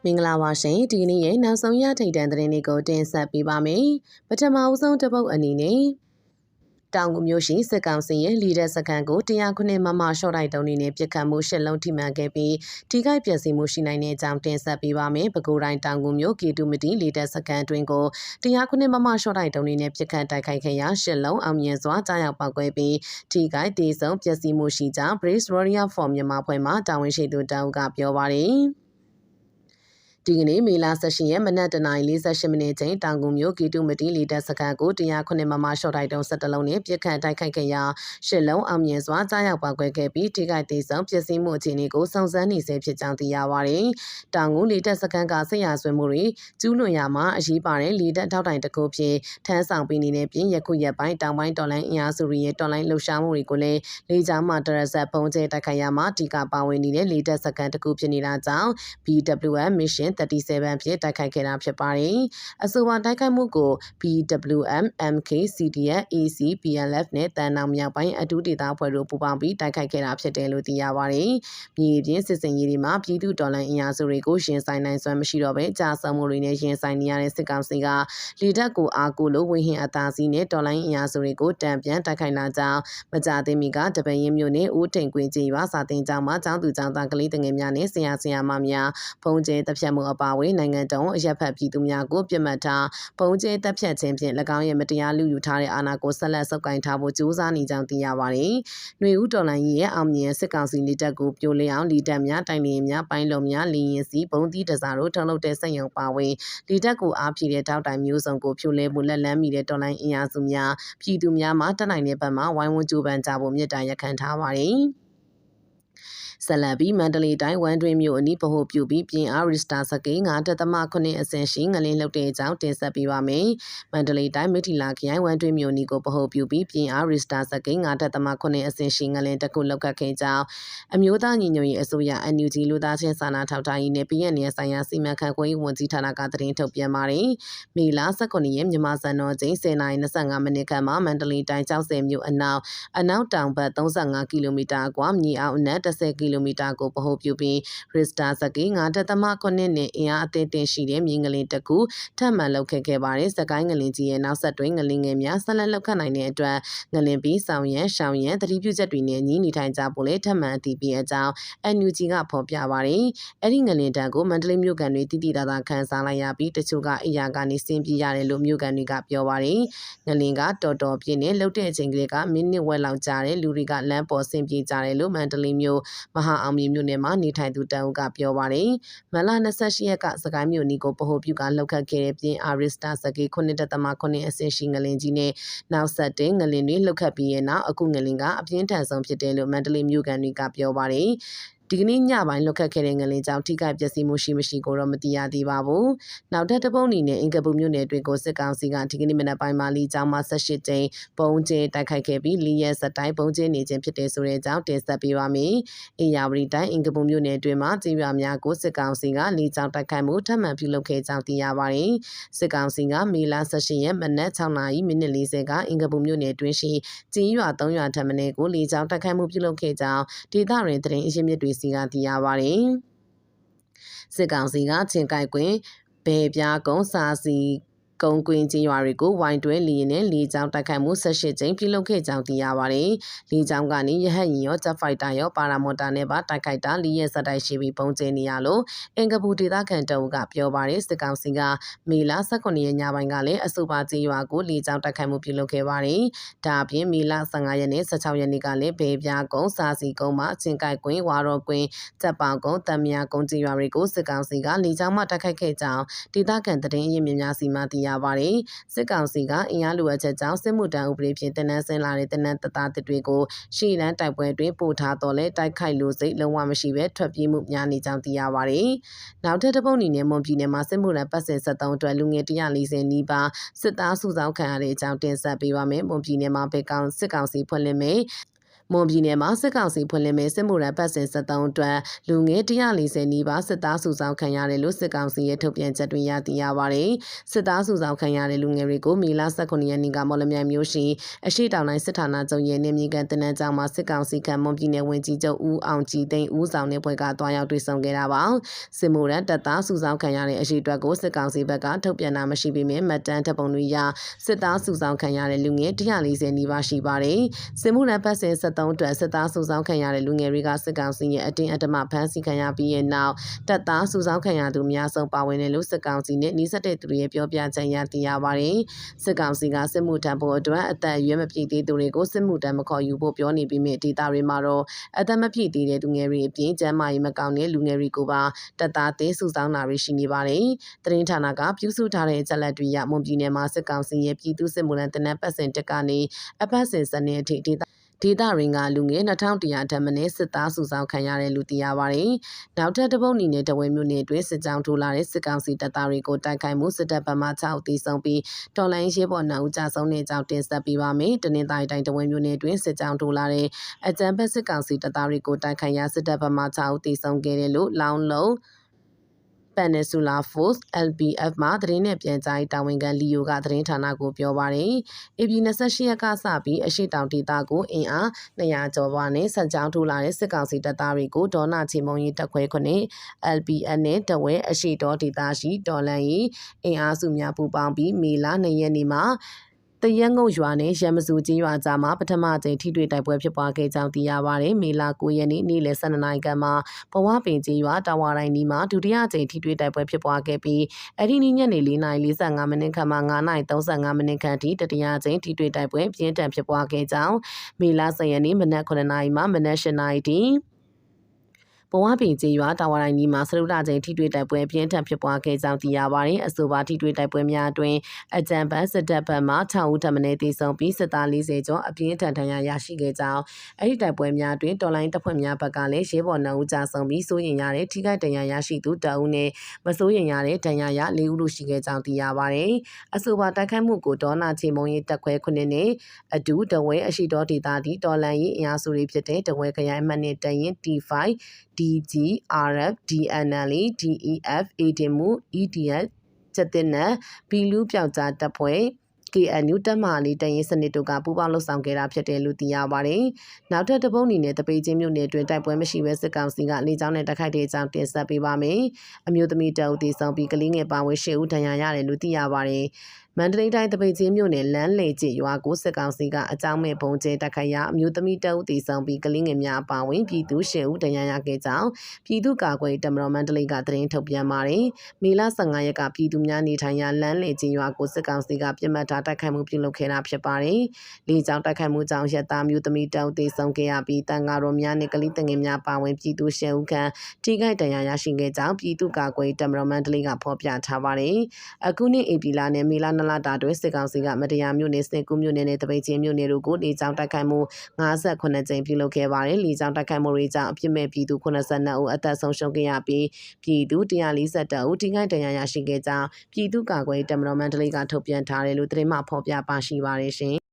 မင်္ဂလာပါရှင်ဒီနေ့ရဲ့နောက်ဆုံးရထိပ်တန်းသတင်းတွေကိုတင်ဆက်ပေးပါမယ်ပထမအဦးဆုံးတစ်ပုတ်အနေနဲ့တောင်ကူမျိုးရှိစစ်ကောင်စီရဲ့လီဒက်စကန်ကို109မမရှော့တိုက်တုံးနေနဲ့ပြစ်ခတ်မှုရှစ်လုံးထိမှန်ခဲ့ပြီးထိခိုက်ပျက်စီးမှုရှိနိုင်တဲ့အကြောင်းတင်ဆက်ပေးပါမယ်ပဲခူးတိုင်းတောင်ကူမျိုးကေတူမတီလီဒက်စကန်တွင်ကို109မမရှော့တိုက်တုံးနေနဲ့ပြစ်ခတ်တိုက်ခိုက်ခဲ့ရာရှစ်လုံးအောင်မြင်စွာကြားရောက်ပောက်ကွဲပြီးထိခိုက်ဒေဆုံးပျက်စီးမှုရှိကြောင်း Brace Warrior for မြန်မာဖွဲ့မှတာဝန်ရှိသူတောင်ကပြောပါတယ်ဒီကနေ့မေလ18ရက်မနက်09:48မိနစ်ချိန်တောင်ကူမျိုးကီတူမတီလီတက်စခန်းကို109မမရှော့တိုက်တုံး17လုံးနဲ့ပြစ်ခတ်တိုက်ခိုက်ခဲ့ရာ10လုံးအောင်မြင်စွာကြားရောက်ပောက်ကွဲခဲ့ပြီးထိခိုက်ဒေဆုံးပျက်စီးမှုအခြေအနေကိုစုံစမ်းနေဆဲဖြစ်ကြောင်းသိရပါတယ်။တောင်ကူလီတက်စခန်းကဆက်ရဆွေးမှုတွေကျူးလွန်ရာမှာအရေးပါတဲ့လီတက်ထောက်တိုင်တစ်ခုဖြစ်ထမ်းဆောင်ပေးနေတဲ့ပြင်ယခုရက်ပိုင်းတောင်ပိုင်းတော်လိုင်းအင်အားစုတွေရဲ့တော်လိုင်းလှုပ်ရှားမှုတွေကိုလည်းလေကြောင်းမှတရဇက်ပုံကျဲတိုက်ခိုက်ရမှာဒီကပါဝင်နေတဲ့လီတက်စခန်းတစ်ခုဖြစ်နေတာကြောင့် BWM Mission 37ဖြစ်တိုက်ခိုက်ခဲ့တာဖြစ်ပါတယ်။အဆိုပါတိုက်ခိုက်မှုကို BWM MK CDF AC PLF နဲ့တန်နောင်မြောက်ပိုင်းအထူးဒေသဖွဲ့တို့ပူးပေါင်းပြီးတိုက်ခိုက်ခဲ့တာဖြစ်တယ်လို့သိရပါတယ်။မြေပြင်စစ်စင်ရေးတွေမှာပြည်သူတော်လှန်အင်အားစုတွေကိုရင်ဆိုင်နိုင်စွမ်းမရှိတော့ဘဲကြာဆုံးမှုတွေနဲ့ရင်ဆိုင်နေရတဲ့စစ်ကောင်စီကလေတပ်ကိုအားကိုလို့ဝင်းဟင်အသာစီးနဲ့တော်လှန်အင်အားစုတွေကိုတံပြန်တိုက်ခိုက်လာကြောင်းမကြသေးမီကတပရင်မြို့နယ်ဦးထိန်ကွင်းကြီးရွာစာတင်ကျောင်းမှာကျောင်းသူကျောင်းသားကလေးတငယ်များနဲ့ဆရာဆရာမများဖုံးကျဲတပ်ဖြတ်မှုအပါအဝင်နိုင်ငံတော်အရက်ဖက်ပြည်သူများကိုပြစ်မှတ်ထားပုံကျဲတပ်ဖြတ်ခြင်းဖြင့်၎င်းရဲ့မတရားလူယူထားတဲ့အာဏာကိုဆက်လက်ဆုပ်ကိုင်ထားဖို့ကြိုးစားနေကြောင်းသိရပါတယ်။ຫນွေဦးတော်လိုင်းရဲ့အောင်မြင်စစ်ကောင်စီလက်တပ်ကိုပြိုလဲအောင်လီတပ်များတိုင်လင်းများပိုင်းလုံများလင်းရင်စီပုံသီးတစားတို့ထုတ်လုပ်တဲ့စက်ရုံပါဝင်လီတပ်ကိုအားဖြည့်တဲ့တောက်တိုင်မျိုးစုံကိုပြိုလဲမှုလက်လန်းမိတဲ့တော်လိုင်းအင်အားစုများပြည်သူများမှတက်နိုင်တဲ့ဘက်မှဝိုင်းဝန်းကြိုးပမ်းကြဖို့မြစ်တာရက်ခံထားပါတယ်။ဆက်လက်ပြီးမန္တလေးတိုင်းဝမ်တွင်းမြို့အနီးဗဟိုပြုပြီးပြင်အားရီစတာစကေး9.9အဆင့်ရှိငလင်းလှုပ်တဲ့အကြောင်းတင်ဆက်ပေးပါမယ်။မန္တလေးတိုင်းမိထီလာခရိုင်ဝမ်တွင်းမြို့အနီးကိုဗဟိုပြုပြီးပြင်အားရီစတာစကေး9.9အဆင့်ရှိငလင်းတစ်ခုလှုပ်ခတ်ခဲ့ကြောင်းအမျိုးသားညီညွတ်ရေးအစိုးရ NUG လူသားချင်းစာနာထောက်ထားရေးနဲ့ပြည်내ဆိုင်ရာစီမံခန့်ခွဲရေးဝန်ကြီးဌာနကသတင်းထုတ်ပြန်ပါတယ်။မေလ19ရက်မြန်မာစံတော်ချိန်10:25မိနစ်ခန့်မှာမန္တလေးတိုင်းကျောက်ဆည်မြို့အနောက်တောင်ဘက်35ကီလိုမီတာအကွာမြေအောက်အနက်10ကီလိုမီတာကိုဗဟိုပြုပြီးရစ်စတာစကေး9.9နဲ့အင်အားအသင့်တင်ရှိတဲ့မြေငလင်တစ်ခုထပ်မံလောက်ခဲ့ပါတယ်။စကိုင်းငလင်ကြီးရဲ့နောက်ဆက်တွဲငလင်ငယ်များဆက်လက်လောက်ခတ်နိုင်တဲ့အတွက်ငလင်ပြီးဆောင်ရန်ရှောင်ရန်သတိပြုချက်တွေနဲ့ညီနေထိုင်ကြဖို့လည်းထပ်မံအတည်ပြုအကြောင်း NUG ကဖော်ပြပါတယ်။အဲ့ဒီငလင်တန်းကိုမန္တလေးမြို့ကန်တွေတိတိတသာခန်းစားလိုက်ရပြီးတချို့ကအရာကနေဆင်းပြေးရတယ်လို့မြို့ကန်တွေကပြောပါတယ်။ငလင်ကတော်တော်ပြင်းနဲ့လှုပ်တဲ့အချိန်ကလေးကမိနစ်ဝက်လောက်ကြာတဲ့လူတွေကလမ်းပေါ်ဆင်းပြေးကြတယ်လို့မန္တလေးမြို့မဟာအောင်မြေမြို့နယ်မှာနေထိုင်သူတအုပ်ကပြောပါတယ်။မလ28ရက်ကစကိုင်းမြို့နီကိုဗဟိုပြုကလှုပ်ခတ်ခဲ့တဲ့ပြင်အာရစ်စတာစကေး9.9အဆင့်ရှိငလင်ကြီးနဲ့နောက်ဆက်တွဲငလင်တွေလှုပ်ခတ်ပြီးရဲ့နောက်အခုငလင်ကအပြင်းထန်ဆုံးဖြစ်တယ်လို့မန္တလေးမြို့ကန်တွေကပြောပါတယ်။ဒီကနေ့ညပိုင်းလွတ်ခတ်ခဲ့တဲ့ငလင်ကြောင့်ထိခိုက်ပျက်စီးမှုရှိမရှိကိုတော့မသိရသေးပါဘူး။နောက်ထပ်တပုံအနေနဲ့အင်ကပူမြို့နယ်တွေကိုစစ်ကောင်စီကဒီကနေ့မနက်ပိုင်းမှာလီကျောင်းမှာ18ကြိမ်ပုံကျဲတိုက်ခိုက်ခဲ့ပြီးလီရဲစတိုင်းပုံကျဲနေခြင်းဖြစ်တဲ့ဆိုတဲ့အကြောင်းတင်ဆက်ပေးပါမယ်။အေယာဝတီတိုင်းအင်ကပူမြို့နယ်တွင်မှာကျေးရွာများကိုစစ်ကောင်စီကလီကျောင်းတိုက်ခိုက်မှုထပ်မံပြုလုပ်ခဲ့ကြောင်းသိရပါတယ်။စစ်ကောင်စီကမေလ18ရက်မနက်6:40မိနစ်40ကအင်ကပူမြို့နယ်တွင်ရှိကျေးရွာ3ရွာထပ်မံကိုလီကျောင်းတိုက်ခိုက်မှုပြုလုပ်ခဲ့ကြောင်းဒေသတွင်သတင်းအရင်းမြစ်တွေစီကသိရပါတယ်။စစ်ကောင်စီကချင်းကိုက်ကွင်းဘဲပြားကုန်းစာစီကုန်းကွင်းကျေးရွာတွေကိုဝိုင်းတွဲလီရင်နဲ့လီကျောင်းတိုက်ခိုက်မှု18ကြိမ်ပြုလုပ်ခဲ့ကြောင်းသိရပါတယ်။လီကျောင်းကနေရဟတ်ရင်ရောဂျက်ဖိုက်တာရောပါရာမော်တာနဲ့ပါတိုက်ခိုက်တာလီရဲ့စတိုက်ရှိပြီးပုံကျနေရလို့အင်ကပူဒေသခံတအုပ်ကပြောပါတယ်စစ်ကောင်စီကမေလ19ရက်ညပိုင်းကလည်းအဆိုပါကျေးရွာကိုလီကျောင်းတိုက်ခိုက်မှုပြုလုပ်ခဲ့ပါတယ်။ဒါအပြင်မေလ15ရက်နဲ့16ရက်နေ့ကလည်းဘေးပြားကုန်းစာစီကုန်းမှာချင်းကိုက်ကွင်းဝါရော်ကွင်းတပ်ပေါကုန်းတံမြကုန်းကျေးရွာတွေကိုစစ်ကောင်စီကလီကျောင်းမှတိုက်ခိုက်ခဲ့ကြောင်းဒေသခံသတင်းအရင်းမြစ်များစီမှသိရပါတယ်။စစ်ကောင်စီကအင်အားလိုအပ်ချက်ကြောင့်စစ်မှုတန်းဥပဒေဖြင့်တနန်းဆင်းလာတဲ့တနန်းတသားတစ်တွေကိုရှေ့လန်းတိုက်ပွဲတွင်ပို့ထားတော့လဲတိုက်ခိုက်လို့စိတ်လုံးဝမရှိဘဲထွက်ပြေးမှုများနေကြောင်းသိရပါတယ်။နောက်ထပ်တစ်ပုတ်အနေနဲ့မွန်ပြည်နယ်မှာစစ်မှုထမ်းပတ်စဉ်73အတွက်လူငယ်140နီးပါးစစ်သားစုဆောင်းခံရတဲ့အကြောင်းတင်ဆက်ပေးပါမယ်။မွန်ပြည်နယ်မှာစစ်ကောင်စီဖွင့်လှစ်မယ် မွန်ပြည်နယ်မှာစစ်ကောင်စီဖွင့်လှစ်မဲ့စစ်မှုရန်ပတ်စဉ်73အတွက်လူငယ်140နီးပါးစစ်သားစုဆောင်းခံရတယ်လို့စစ်ကောင်စီရဲ့ထုတ်ပြန်ချက်တွေရသိရပါတယ်။စစ်သားစုဆောင်းခံရတဲ့လူငယ်တွေကိုမေလ19ရက်နေ့ကမော်လမြိုင်မြို့ရှိအရှိတောင်တိုင်းစစ်ဌာနချုပ်ရဲ့နေမြေကန်တနန်းကျောင်းမှာစစ်ကောင်စီကမွန်ပြည်နယ်ဝန်ကြီးချုပ်ဦးအောင်ကြည်သိန်းဦးဆောင်တဲ့ဖွဲ့ကတွားရောက်တွေ့ဆုံခဲ့တာပါ။စစ်မှုရန်တပ်သားစုဆောင်းခံရတဲ့အရှိအတွက်ကိုစစ်ကောင်စီဘက်ကထုတ်ပြန်တာမရှိပေမဲ့မှတ်တမ်းတပ်ပုံတွေရစစ်သားစုဆောင်းခံရတဲ့လူငယ်140နီးပါးရှိပါတယ်။စစ်မှုရန်ပတ်စဉ်73အတွက်စစ်သားစုဆောင်းခံရတဲ့လူငယ်တွေကစစ်ကောင်စီရဲ့အတင်းအဓမ္မဖမ်းဆီးခံရပြီးရဲ့နောက်တပ်သားစုဆောင်းခံရသူအများဆုံးပါဝင်တယ်လို့စစ်ကောင်စီနဲ့နှိစက်တဲ့သူတွေရဲ့ပြောပြချက်ရသိရပါတယ်။စစ်ကောင်စီကစစ်မှုထမ်းဖို့အတွက်အသက်အရွယ်မပြည့်သေးသူတွေကိုစစ်မှုထမ်းမခေါ်ယူဖို့ပြောနေပြီးမြစ်ဒေသတွေမှာတော့အသက်မပြည့်သေးတဲ့လူငယ်တွေအပြင်ကျန်းမာရေးမကောင်းတဲ့လူငယ်တွေကိုပါတပ်သားသေးစုဆောင်းတာတွေရှိနေပါတယ်။တရင်ဌာနကပြုစုထားတဲ့အချက်လက်တွေရမွန်ပြည်နယ်မှာစစ်ကောင်စီရဲ့ပြည်သူစစ်မှုထမ်းတနက်ပတ်စဉ်တက်ကနေအပတ်စဉ်စနေအထိဒေသရင်းကလူငယ်2100ထက်မနည်းစစ်သားစုဆောင်းခံရတယ်လို့သိရပါတယ်။နောက်ထပ်တပုတ်အနေနဲ့တဝဲမြို့နယ်တွင်စစ်ကြောင်းထိုးလာတဲ့စစ်ကောင်စီတပ်သားတွေကိုတိုက်ခိုက်မှုစစ်တပ်ဘက်မှ6ဦးသေဆုံးပြီးတော်လိုင်းရဲဘော်2ဦးကြာဆုံးတဲ့အကြောင်းတင်ဆက်ပေးပါမယ်။တနင်္သာရီတိုင်းတဝဲမြို့နယ်တွင်စစ်ကြောင်းထိုးလာတဲ့အကြမ်းဖက်စစ်ကောင်စီတပ်သားတွေကိုတိုက်ခိုက်ရာစစ်တပ်ဘက်မှ6ဦးသေဆုံးခဲ့တယ်လို့လောင်းလုံးPeninsula Force LPF မှာသတင်းနဲ့ပြန်ကြားတာဝန်ခံလီယိုကသတင်းဌာနကိုပြောပါတယ်။ AP 28ရက်ကစပြီးအရှိတောင်ဒေသကိုအင်အား200ကျော်ပါနဲ့ဆက်ကြောင်းထိုးလာတဲ့စစ်ကောင်စီတပ်သားတွေကိုဒေါနာချေမုံရီတပ်ခွဲ9 LPF နဲ့တဝဲအရှိတော်ဒေသရှိတော်လန်ရီအင်အားစုများပူးပေါင်းပြီးမေလ2ရက်နေ့မှာတရက်ငုတ်ရွာနဲ့ရမစုကြီးရွာကြားမှာပထမကြိမ်ထိတွေ့တိုက်ပွဲဖြစ်ပွားခဲ့ကြောင်းသိရပါတယ်။မေလ9ရက်နေ့နေ့လယ်12နာရီခန့်မှာဘဝပင်ကြီးရွာတာဝါတိုင်းနီးမှာဒုတိယကြိမ်ထိတွေ့တိုက်ပွဲဖြစ်ပွားခဲ့ပြီးအဲ့ဒီနေ့ညနေ4:45မိနစ်ခန့်မှ9:35မိနစ်ခန့်ထိတတိယကြိမ်ထိတွေ့တိုက်ပွဲပြင်းထန်ဖြစ်ပွားခဲ့ကြောင်းမေလ10ရက်နေ့မနက်9နာရီမှမနက်10နာရီထိဘဝပင်ကျေးရွာတာဝါတိုင်းနီးမှာစရုဒချင်းထိတွေ့တိုက်ပွဲပြင်းထန်ဖြစ်ပွားခဲ့ကြောင်းသိရပါတယ်။အဆိုပါထိတွေ့တိုက်ပွဲများအတွင်းအကြံဖတ်စစ်တပ်ဘက်မှ6ဦးထပ်မံသေဆုံးပြီးစစ်သား40ကျော်အပြင်းထန်ဒဏ်ရာရရှိခဲ့ကြောင်းအဲ့ဒီတိုက်ပွဲများအတွင်းတော်လိုင်းတပ်ဖွဲ့များဘက်ကလည်းရဲဘော်2ဦးကြာဆုံးပြီးစိုးရင်ရတဲ့ထိခိုက်ဒဏ်ရာရရှိသူ2ဦးနဲ့မစိုးရင်ရတဲ့ဒဏ်ရာရ4ဦးတို့ရှိခဲ့ကြောင်းသိရပါတယ်။အဆိုပါတိုက်ခိုက်မှုကိုဒေါနာချေမုံရီတပ်ခွဲ9နဲ့အတူတဝဲအရှိတော်ဒေသတီတော်လန်ရီအင်အားစုတွေဖြစ်တဲ့တဝဲခရိုင်မှတ်နဲ့တရင် T5 DG RF DNL DEF AD မှု EDS ချက်တင်နဲ့ဘီလူးပြောက်ကြားတပ်ဖွဲ့ KNU တပ်မဟာလေးတရင်စနစ်တို့ကပူးပေါင်းလှုပ်ဆောင်ခဲ့တာဖြစ်တယ်လို့သိရပါတယ်။နောက်ထပ်တပုတ်အနေနဲ့တပိတ်ချင်းမြို့နယ်တွင်တိုက်ပွဲမရှိဘဲစစ်ကောင်စီကလေကြောင်းနဲ့တိုက်ခိုက်တဲ့အကြောင်းတင်ဆက်ပေးပါမယ်။အမျိုးသမီးတအုပ်သေဆုံးပြီးကလေးငယ်ပါဝင်10ဦးဒဏ်ရာရတယ်လို့သိရပါတယ်။မန္တလေးတိုင်းတပိတ်ချင်းမြို့နယ်လမ်းလေကျရွာကိုစစ်ကောင်စီကအကြောင်းမဲ့ပုံကျဲတိုက်ခိုက်ရာအမျိုးသမီးတအုပ်သေဆုံးပြီးကလေးငယ်များပါဝင်ပြည်သူ10ဦးဒဏ်ရာရခဲ့ကြောင်းပြည်သူ့ကာကွယ်တပ်မတော်မန္တလေးကသတင်းထုတ်ပြန်ပါတယ်။မေလ15ရက်ကပြည်သူများနေထိုင်ရာလမ်းလေကျရွာကိုစစ်ကောင်စီကပြစ်မှတ်ထားတိုက်ခိုက်မှုပြုလုပ်ခဲ့တာဖြစ်ပါတယ်။လေကြောင်းတိုက်ခိုက်မှုကြောင့်ရက်သားမျိုးသမီးတအုပ်သေဆုံးခဲ့ရပြီးတန်ဃာတော်များနဲ့ကလေးငယ်များပါဝင်ပြည်သူ10ဦးခန့်ထိခိုက်ဒဏ်ရာရရှိခဲ့ကြောင်းပြည်သူ့ကာကွယ်တပ်မတော်မန္တလေးကဖော်ပြထားပါတယ်။အခုနှစ်ဧပြီလနဲ့မေလ2လတာတွင်စစ်ကောင်စီကမတရားမြို့နယ်စင်ကူးမြို့နယ်နဲ့တပိတ်ချင်းမြို့နယ်တို့ကိုလေကြောင်းတိုက်ခိုက်မှု58ကြိမ်ပြုလုပ်ခဲ့ပါတယ်။လေကြောင်းတိုက်ခိုက်မှုတွေကြောင့်အပြစ်မဲ့ပြည်သူ82ဦးအသက်ဆုံးရှုံးခဲ့ရပြီးပြည်သူ142ဦးထိခိုက်ဒဏ်ရာရရှိခဲ့ကြောင်းပြည်သူ့ကာကွယ်တပ်မတော်မန္တလေးကထုတ်ပြန်ထားတယ်လို့သတင်းမှဖော်ပြပါရှိပါတယ်ရှင်။